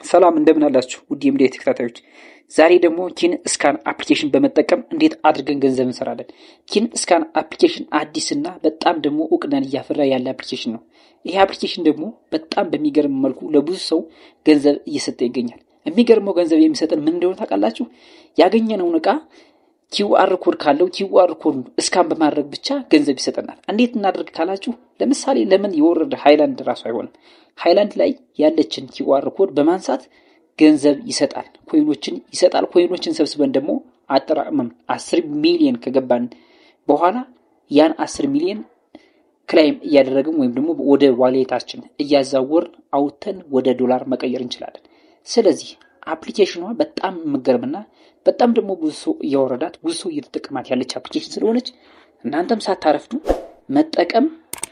ሰላም እንደምን አላችሁ ውድ የሚዲያ ተከታታዮች። ዛሬ ደግሞ ኪን ስካን አፕሊኬሽን በመጠቀም እንዴት አድርገን ገንዘብ እንሰራለን። ኪን ስካን አፕሊኬሽን አዲስና በጣም ደግሞ እውቅናን እያፈራ ያለ አፕሊኬሽን ነው። ይሄ አፕሊኬሽን ደግሞ በጣም በሚገርም መልኩ ለብዙ ሰው ገንዘብ እየሰጠ ይገኛል። የሚገርመው ገንዘብ የሚሰጠን ምን እንደሆነ ታውቃላችሁ? ያገኘነውን እቃ ኪውአር ኮድ ካለው ኪውአር ኮድ እስካን በማድረግ ብቻ ገንዘብ ይሰጠናል። እንዴት እናድርግ ካላችሁ፣ ለምሳሌ ለምን የወረደ ሃይላንድ ራሱ አይሆንም። ሃይላንድ ላይ ያለችን ኪውአር ኮድ በማንሳት ገንዘብ ይሰጣል፣ ኮይኖችን ይሰጣል። ኮይኖችን ሰብስበን ደግሞ አጠራቅመን 10 ሚሊዮን ከገባን በኋላ ያን 10 ሚሊዮን ክላይም እያደረግን ወይም ደግሞ ወደ ዋሌታችን እያዛወርን አውጥተን ወደ ዶላር መቀየር እንችላለን። ስለዚህ አፕሊኬሽኗ በጣም የምትገርምና በጣም ደግሞ ብዙ ሰው እያወረዳት ብዙ ሰው እየተጠቀማት ያለች አፕሊኬሽን ስለሆነች እናንተም ሳታረፍዱ መጠቀም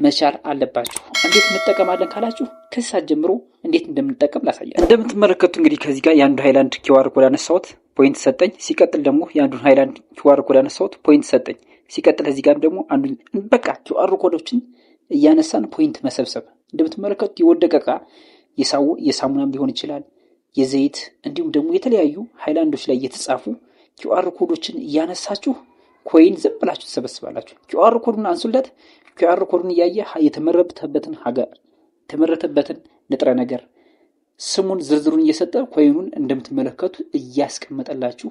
መቻል አለባችሁ። እንዴት እንጠቀማለን ካላችሁ ከዚህ ሰዓት ጀምሮ እንዴት እንደምንጠቀም ላሳያችሁ። እንደምትመለከቱ እንግዲህ ከዚህ ጋር የአንዱ ሃይላንድ ኪውአር ኮድ አነሳሁት፣ ፖይንት ሰጠኝ። ሲቀጥል ደግሞ የአንዱን ሃይላንድ ኪውአር ኮድ አነሳሁት፣ ፖይንት ሰጠኝ። ሲቀጥል እዚህ ጋር ደግሞ አንዱ በቃ ኪውአር ኮዶችን እያነሳን ፖይንት መሰብሰብ። እንደምትመለከቱት የወደቀ እቃ የሳሙናም ሊሆን ይችላል፣ የዘይት እንዲሁም ደግሞ የተለያዩ ሃይላንዶች ላይ የተጻፉ ኪውአር ኮዶችን እያነሳችሁ ኮይን ዝም ብላችሁ ተሰበስባላችሁ። ኪውአር ኮዱን አንሱለት። ኪውአር ኮዱን እያየ የተመረተበትን ሀገር የተመረተበትን ንጥረ ነገር ስሙን ዝርዝሩን እየሰጠ ኮይኑን እንደምትመለከቱ እያስቀመጠላችሁ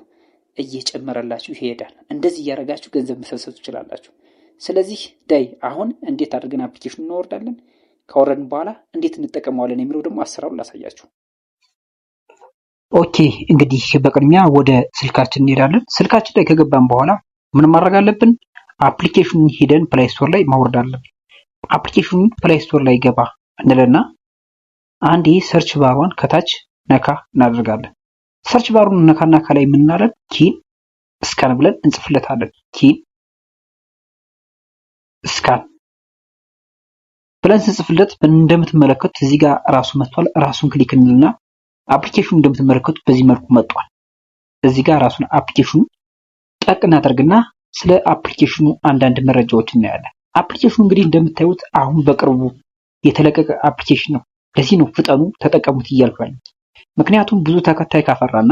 እየጨመረላችሁ ይሄዳል። እንደዚህ እያደረጋችሁ ገንዘብ መሰብሰብ ትችላላችሁ። ስለዚህ አሁን እንዴት አድርገን አፕሊኬሽን እናወርዳለን፣ ካወረድን በኋላ እንዴት እንጠቀመዋለን የሚለው ደግሞ አሰራሩን ላሳያችሁ። ኦኬ እንግዲህ በቅድሚያ ወደ ስልካችን እንሄዳለን። ስልካችን ላይ ከገባን በኋላ ምን ማድረግ አለብን? አፕሊኬሽኑን ሄደን ፕሌይ ስቶር ላይ ማውረድ አለብን። አፕሊኬሽኑን ፕሌይ ስቶር ላይ ገባ እንለና አንዴ ሰርች ባሯን ከታች ነካ እናደርጋለን። ሰርች ባሩን ነካና ከላይ የምናደርግ ኪን ስካን ብለን እንጽፍለታለን። ኪን ስካን ብለን ስንጽፍለት እንደምትመለከቱት እዚህ ጋር ራሱ መጥቷል። ራሱን ክሊክ እንልና አፕሊኬሽኑ እንደምትመለከቱት በዚህ መልኩ መጥቷል። እዚህ ጋር ራሱን አፕሊኬሽኑ ጠቅ እናደርግና ስለ አፕሊኬሽኑ አንዳንድ መረጃዎች እናያለን። አፕሊኬሽኑ እንግዲህ እንደምታዩት አሁን በቅርቡ የተለቀቀ አፕሊኬሽን ነው። ለዚህ ነው ፍጠኑ ተጠቀሙት እያልኩኝ። ምክንያቱም ብዙ ተከታይ ካፈራና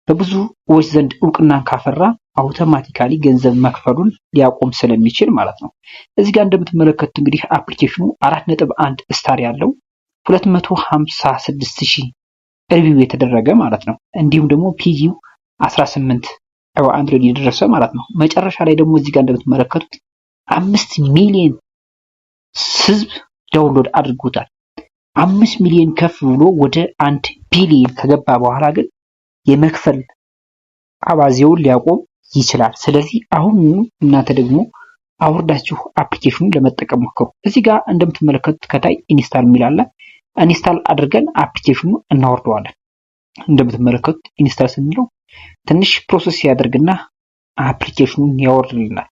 በብዙዎች ዘንድ እውቅናን ካፈራ አውቶማቲካሊ ገንዘብ መክፈሉን ሊያቆም ስለሚችል ማለት ነው። እዚህ ጋር እንደምትመለከቱት እንግዲህ አፕሊኬሽኑ 4.1 ስታር ያለው 256,000 ሪቪው የተደረገ ማለት ነው። እንዲሁም ደግሞ ፒጂው 18 100 የደረሰ ማለት ነው። መጨረሻ ላይ ደግሞ እዚህ ጋር እንደምትመለከቱት 5 ሚሊዮን ህዝብ ዳውንሎድ አድርጎታል። 5 ሚሊዮን ከፍ ብሎ ወደ 1 ቢሊዮን ከገባ በኋላ ግን የመክፈል አባዜውን ሊያቆም ይችላል። ስለዚህ አሁን እናንተ ደግሞ አውርዳችሁ አፕሊኬሽኑን ለመጠቀም ሞክሩ። እዚህ ጋር እንደምትመለከቱት ከታይ ኢንስታል የሚል አለ። ኢንስታል አድርገን አፕሊኬሽኑን እናወርደዋለን። እንደምትመለከቱት ኢንስታል ስንለው ትንሽ ፕሮሰስ ያደርግና አፕሊኬሽኑን ያወርድልናል።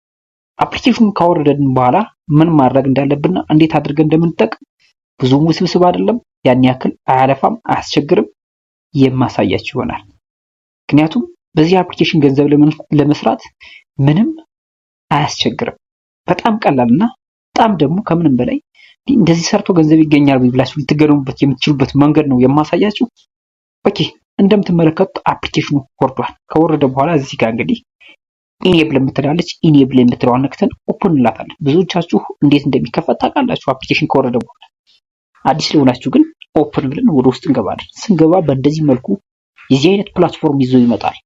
አፕሊኬሽኑን ካወረደን በኋላ ምን ማድረግ እንዳለብንና እንዴት አድርገን እንደምንጠቀም ብዙም ውስብስብ አይደለም፣ ያን ያክል አያለፋም፣ አያስቸግርም። የማሳያችሁ ይሆናል። ምክንያቱም በዚህ አፕሊኬሽን ገንዘብ ለመስራት ምንም አያስቸግርም። በጣም ቀላልና በጣም ደግሞ ከምንም በላይ እንደዚህ ሰርቶ ገንዘብ ይገኛል ብላችሁ ልትገረሙበት የምትችሉበት መንገድ ነው የማሳያችሁ። ኦኬ እንደምትመለከቱት አፕሊኬሽኑ ወርዷል። ከወረደ በኋላ እዚህ ጋር እንግዲህ ኢኔብል የምትላለች ኢኔብል የምትለዋን ነክተን ኦፕን እንላታለን። ብዙዎቻችሁ እንዴት እንደሚከፈት ታውቃላችሁ። አፕሊኬሽን ከወረደ በኋላ አዲስ ለሆናችሁ ግን ኦፕን ብለን ወደ ውስጥ እንገባለን። ስንገባ በእንደዚህ መልኩ የዚህ አይነት ፕላትፎርም ይዞ ይመጣል።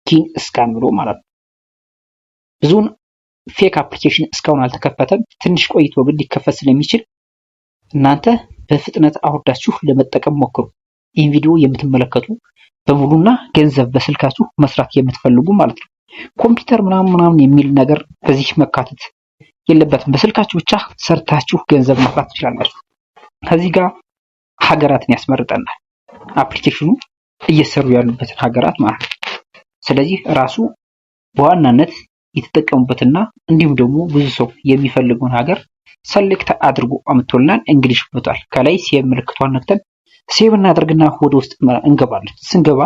ኪን ስካን ብሎ ማለት ነው። ብዙውን ፌክ አፕሊኬሽን እስካሁን አልተከፈተም። ትንሽ ቆይቶ ግን ሊከፈት ስለሚችል እናንተ በፍጥነት አውርዳችሁ ለመጠቀም ሞክሩ። ይህን ቪዲዮ የምትመለከቱ በሙሉና ገንዘብ በስልካችሁ መስራት የምትፈልጉ ማለት ነው። ኮምፒውተር ምናምን የሚል ነገር በዚህ መካተት የለበትም። በስልካችሁ ብቻ ሰርታችሁ ገንዘብ መስራት ትችላላችሁ። ከዚህ ጋር ሀገራትን ያስመርጠናል። አፕሊኬሽኑ እየሰሩ ያሉበትን ሀገራት ማለት ነው። ስለዚህ ራሱ በዋናነት የተጠቀሙበትና እንዲሁም ደግሞ ብዙ ሰው የሚፈልገውን ሀገር ሰሌክት አድርጎ አምጥቶልናል። እንግሊሽ ብቷል። ከላይ ሴቭ ምልክቷን ነክተን ሴቭ እናደርግና ወደ ውስጥ እንገባለን። ስንገባ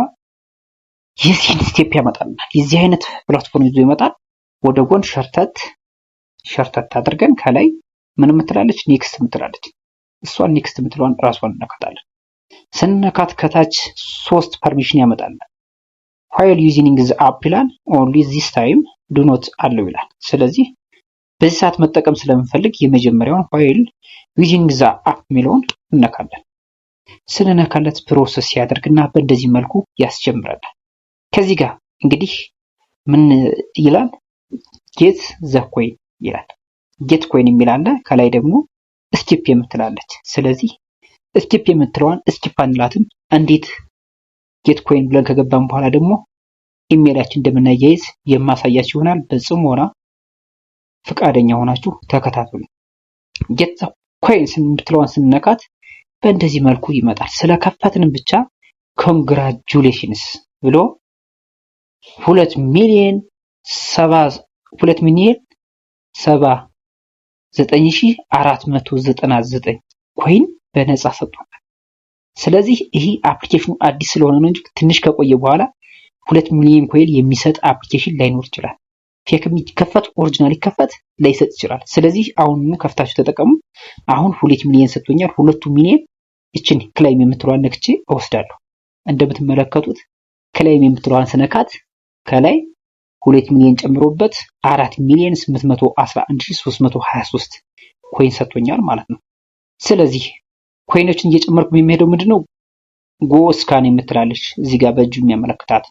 የዚህን ስቴፕ ያመጣልናል። የዚህ አይነት ፕላትፎርም ይዞ ይመጣል። ወደ ጎን ሸርተት አድርገን ከላይ ምን ምትላለች? ኔክስት ምትላለች። እሷን ኔክስት ምትለዋን ራሷን እናከታለን። ስንነካት ከታች 3 ፐርሚሽን ያመጣል። while using the app ይላል only this time do not አለው ይላል። ስለዚህ በዚህ ሰዓት መጠቀም ስለምንፈልግ የመጀመሪያውን while using the app የሚለውን እንነካለን። ስንነካለት ፕሮሰስ ያደርግና በእንደዚህ መልኩ ያስጀምረናል። ከዚህ ጋር እንግዲህ ምን ይላል get the coin ይላል። get coin የሚል አለ። ከላይ ደግሞ skip የምትላለች። ስለዚህ skip የምትለዋን skip አንላትም። እንዴት get coin ብለን ከገባን በኋላ ደግሞ ኢሜላችን እንደምናያይዝ የማሳያችሁ ይሆናል። በጽሞና ፍቃደኛ ሆናችሁ ተከታተሉ። get the coin የምትለዋን ስንነካት በእንደዚህ መልኩ ይመጣል። ስለከፈትንም ብቻ ኮንግራቹሌሽንስ ብሎ 2,079,499 ኮይን በነፃ ሰጥቷል። ስለዚህ ይሄ አፕሊኬሽኑ አዲስ ስለሆነ ነው እንጂ ትንሽ ከቆየ በኋላ 2 ሚሊዮን ኮይን የሚሰጥ አፕሊኬሽን ላይኖር ይችላል። ፌክ የሚከፈት ኦሪጂናል ይከፈት ላይሰጥ ይችላል። ስለዚህ አሁን ከፍታችሁ ተጠቀሙ። አሁን 2 ሚሊዮን ሰጥቶኛል። 2 ሚሊዮን እቺን ክላይም የምትለዋን ነክቼ እወስዳለሁ። እንደምትመለከቱት ክላይም የምትለዋን ስነካት ከላይ 2 ሚሊዮን ጨምሮበት 4,811,323 ኮይን ሰጥቶኛል ማለት ነው። ስለዚህ ኮይኖችን እየጨመርኩ የሚሄደው ምንድነው ጎ ስካን የምትላለች እዚህ ጋር በእጁ የሚያመለክታት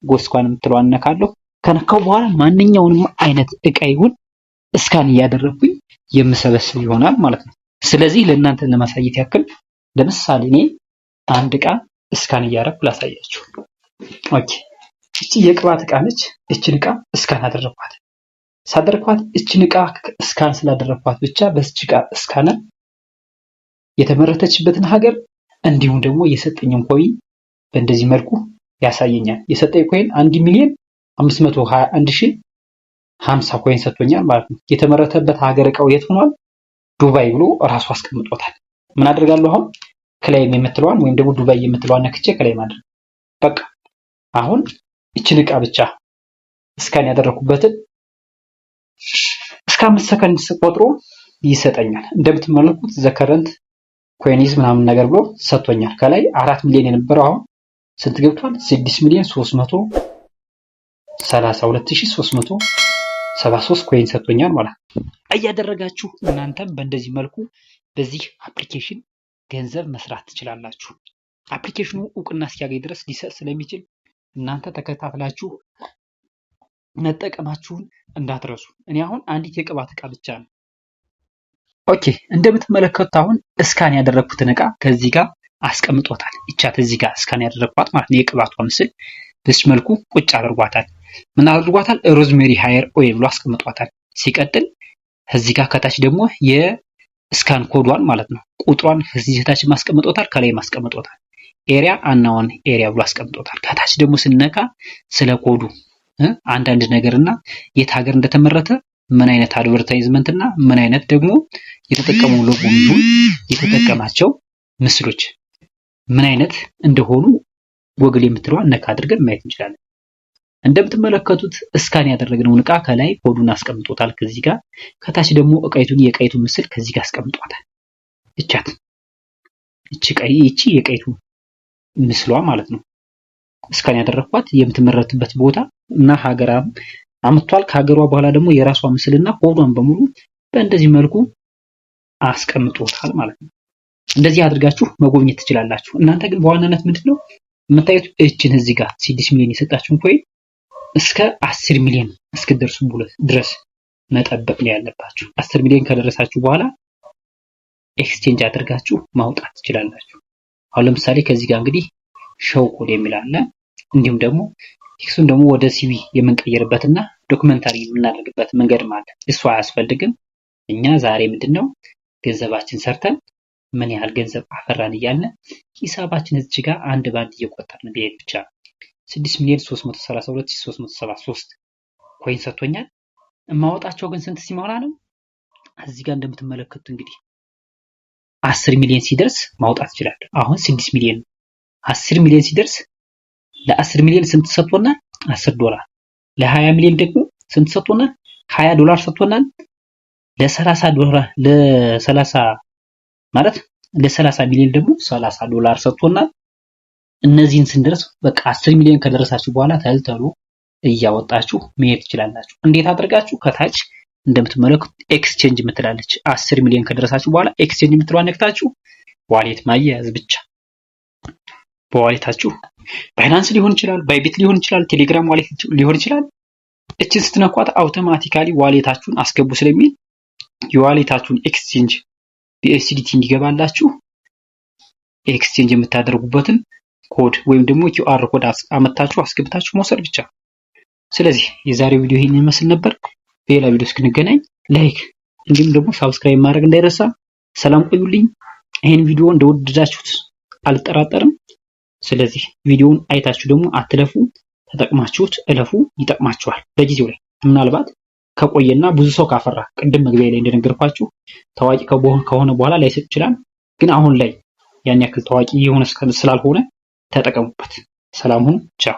ጎ ስካን የምትለዋን ነካለሁ። ከነካው በኋላ ማንኛውንም አይነት እቃ ይሁን ስካን እያደረኩኝ የምሰበስብ ይሆናል ማለት ነው። ስለዚህ ለእናንተ ለማሳየት ያክል ለምሳሌ እኔ አንድ እቃ ስካን እያደረኩ ላሳያችሁ። ኦኬ እቺ የቅባት እቃ ነች። እቺን እቃ ስካን አደረኳት። ሳደረኳት እቺን እቃ ስካን ስላደረኳት ብቻ በዚች እቃ ስካነር የተመረተችበትን ሀገር እንዲሁም ደግሞ የሰጠኝን ኮይን በእንደዚህ መልኩ ያሳየኛል። የሰጠኝ ኮይን 1,521,050 ኮይን ሰጥቶኛል ማለት ነው። የተመረተበት ሀገር እቃው የት ሆኗል? ዱባይ ብሎ ራሱ አስቀምጦታል። ምን አደርጋለሁ አሁን ክላይም የምትለዋን ወይም ደግሞ ዱባይ የምትለዋን ነክቼ ክላይም አድርግ። በቃ አሁን እቺን እቃ ብቻ ስካን ያደረኩበትን እስከ 5 ሰከንድ ቆጥሮ ይሰጠኛል። እንደምትመለከቱት ዘከረንት ኮይኒዝ ምናምን ነገር ብሎ ሰጥቶኛል። ከላይ 4 ሚሊዮን የነበረው አሁን ስንት ገብቷል? 6,332,373 ኮይን ሰጥቶኛል ማለት ነው። እያደረጋችሁ እናንተም በእንደዚህ መልኩ በዚህ አፕሊኬሽን ገንዘብ መስራት ትችላላችሁ። አፕሊኬሽኑ እውቅና እስኪያገኝ ድረስ ሊሰጥ ስለሚችል እናንተ ተከታትላችሁ መጠቀማችሁን እንዳትረሱ። እኔ አሁን አንዲት የቅባት እቃ ብቻ ነው። ኦኬ እንደምትመለከቱት አሁን እስካን ያደረኩትን እቃ ከዚህ ጋር አስቀምጦታል። ይቻት እዚህ ጋር እስካን ያደረኳት ማለት ነው። የቅባቷ ምስል በዚህ መልኩ ቁጭ አድርጓታል። ምን አድርጓታል? ሮዝሜሪ ሃየር ኦይል ብሎ አስቀምጧታል። ሲቀጥል እዚህ ጋር ከታች ደግሞ የስካን ኮዷን ማለት ነው ቁጥሯን እዚህ ታች ማስቀምጦታል፣ ከላይ ማስቀምጦታል። ኤሪያ አናውን ኤሪያ ብሎ አስቀምጦታል። ከታች ደግሞ ስነካ ስለ ኮዱ አንዳንድ ነገርና የት ሀገር እንደተመረተ ምን አይነት አድቨርታይዝመንት እና ምን አይነት ደግሞ የተጠቀመው ሎጎ ይሁን የተጠቀማቸው ምስሎች ምን አይነት እንደሆኑ ጎግል የምትለዋን ነካ አድርገን ማየት እንችላለን። እንደምትመለከቱት እስካን ያደረግነውን እቃ ከላይ ኮዱን አስቀምጦታል ከዚህ ጋር፣ ከታች ደግሞ የቀይቱ ምስል ከዚህ ጋር አስቀምጧታል። እቻት እቺ የቀይቱ ምስሏ ማለት ነው። እስካን ያደረኳት የምትመረትበት ቦታ እና ሀገራ አምጥቷል። ከሀገሯ በኋላ ደግሞ የራሷ ምስልና ኮዷን በሙሉ በእንደዚህ መልኩ አስቀምጦታል ማለት ነው። እንደዚህ አድርጋችሁ መጎብኘት ትችላላችሁ። እናንተ ግን በዋናነት ምንድነው የምታዩት እችን እዚህ ጋር 6 ሚሊዮን የሰጣችሁን ኮይን እስከ 10 ሚሊዮን እስክትደርሱ ድረስ መጠበቅ ነው ያለባችሁ። 10 ሚሊዮን ከደረሳችሁ በኋላ ኤክስቼንጅ አድርጋችሁ ማውጣት ትችላላችሁ። አሁን ለምሳሌ ከዚህ ጋር እንግዲህ ሾው ኮድ የሚል አለ። እንዲሁም ደግሞ ቴክስቱን ደግሞ ወደ ሲቪ የምንቀይርበትና ዶክመንታሪ የምናደርግበት መንገድ ማለት እሱ አያስፈልግም። እኛ ዛሬ ምንድነው ገንዘባችን ሰርተን ምን ያህል ገንዘብ አፈራን እያልን ሂሳባችን እዚህ ጋር አንድ ባንድ እየቆጠርን ብሄድ ብቻ 6,332,373 ኮይን ሰጥቶኛል። የማወጣቸው ግን ስንት ሲሞላ ነው? እዚህ ጋር እንደምትመለከቱት እንግዲህ 10 ሚሊዮን ሲደርስ ማውጣት ይችላል። አሁን 6 ሚሊዮን 10 ሚሊዮን ሲደርስ ለ10 ሚሊዮን ስንት ሰጥቶናል? $10። ለ20 ሚሊዮን ደግሞ ስንት ሰጥቶናል? $20 ሰጥቶናል። ለ30 ማለት ለ30 ሚሊዮን ደግሞ $30 ሰጥቶናል። እነዚህን ስንደርስ በቃ 10 ሚሊዮን ከደረሳችሁ በኋላ ተልተሉ እያወጣችሁ መሄድ ትችላላችሁ። እንዴት አድርጋችሁ? ከታች እንደምትመለከቱት ኤክስቼንጅ የምትላለች 10 ሚሊዮን ከደረሳችሁ በኋላ ኤክስቼንጅ የምትለዋን ነክታችሁ ዋሌት ማያያዝ ብቻ። በዋሌታችሁ ባይናንስ ሊሆን ይችላል፣ ባይቢት ሊሆን ይችላል፣ ቴሌግራም ዋሌት ሊሆን ይችላል። እችን ስትነኳት አውቶማቲካሊ ዋሌታችሁን አስገቡ ስለሚል የዋሌታችሁን ኤክስቼንጅ በኤስዲቲ እንዲገባላችሁ ኤክስቼንጅ የምታደርጉበትን ኮድ ወይም ደግሞ ኪውአር ኮድ አመታችሁ አስገብታችሁ መውሰድ ብቻ። ስለዚህ የዛሬው ቪዲዮ ይሄን ይመስል ነበር። በሌላ ቪዲዮ እስክንገናኝ ላይክ እንዲሁም ደግሞ ሰብስክራይብ ማድረግ እንዳይረሳ። ሰላም ቆዩልኝ። ይሄን ቪዲዮ እንደወደዳችሁት አልጠራጠርም። ስለዚህ ቪዲዮውን አይታችሁ ደግሞ አትለፉ፣ ተጠቅማችሁት እለፉ። ይጠቅማችኋል። በጊዜው ላይ ምናልባት ከቆየና ብዙ ሰው ካፈራ ቅድም መግቢያ ላይ እንደነገርኳችሁ ታዋቂ ከሆነ በኋላ ላይሰጥ ይችላል። ግን አሁን ላይ ያን ያክል ታዋቂ የሆነ ስላልሆነ ተጠቀሙበት። ሰላም ሁኑ። ቻው።